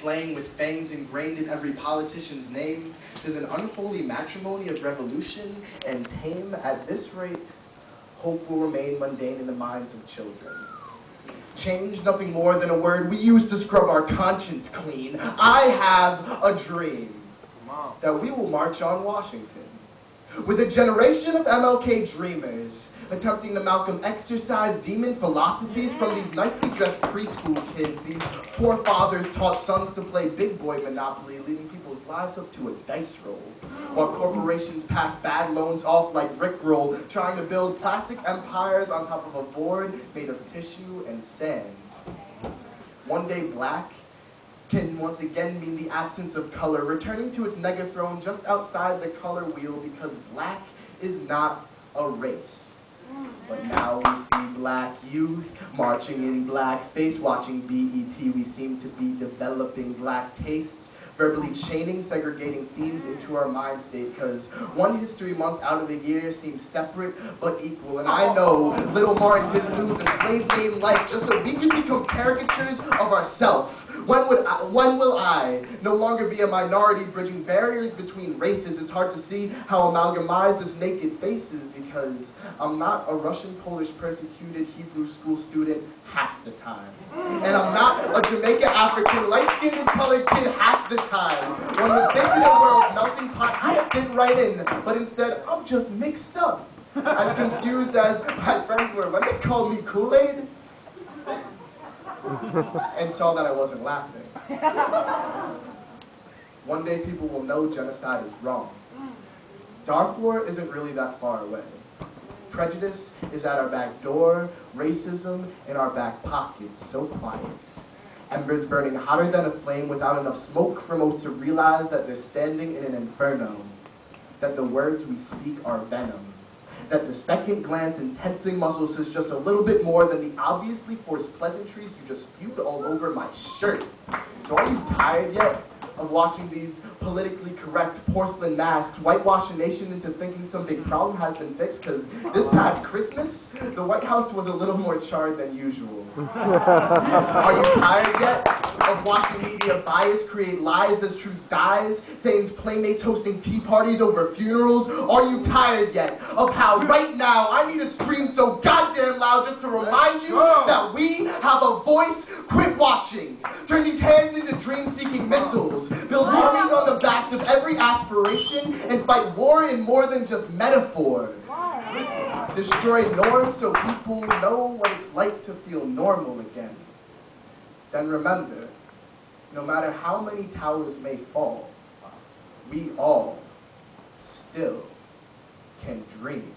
slang with fangs ingrained in every politician's name. There's an unholy matrimony of revolution and tame. At this rate, hope will remain mundane in the minds of children. Change, nothing more than a word we use to scrub our conscience clean. I have a dream that we will march on Washington with a generation of MLK dreamers attempting to Malcolm exercise demon philosophies from these nicely dressed preschool kids. These forefathers taught sons to play big boy Monopoly, leading people's lives up to a dice roll, while corporations pass bad loans off like Rickroll, trying to build plastic empires on top of a board made of tissue and sand. One day black can once again mean the absence of color, returning to its megathrone just outside the color wheel, because black is not a race. But now we see black youth marching in blackface, watching BET. We seem to be developing black tastes, verbally chaining, segregating themes into our mind state, because one history month out of the year seems separate but equal. And I know little Martin didn't lose a slave named Life just so we can become caricatures of ourselves. When will I no longer be a minority bridging barriers between races? It's hard to see how amalgamized this naked face is, because I'm not a Russian, Polish, persecuted Hebrew school student half the time. And I'm not a Jamaican, African, light-skinned and colored kid half the time. When we think in a world melting pot, I fit right in, but instead I'm just mixed up. As confused as my friends were when they called me Kool-Aid, and saw that I wasn't laughing. One day people will know genocide is wrong. Darfur isn't really that far away. Prejudice is at our back door, racism in our back pockets, so quiet. Embers burning hotter than a flame without enough smoke for most to realize that they're standing in an inferno, that the words we speak are venom, that the second glance and tensing muscles is just a little bit more than the obviously forced pleasantries you just spewed all over my shirt. So are you tired yet of watching these politically correct porcelain masks whitewash a nation into thinking some big problem has been fixed? Because this past Christmas, the White House was a little more charred than usual. Are you tired yet of watching media bias create lies as truth dies, saying playmates hosting tea parties over funerals? Are you tired yet of how right now I need to scream so goddamn loud just to remind you that we have a voice? Quit watching. Turn these hands into dream-seeking missiles. Build armies on the backs of every aspiration and fight war in more than just metaphor. Destroy norms so people know what it's like to feel normal again. Then remember, no matter how many towers may fall, we all still can dream.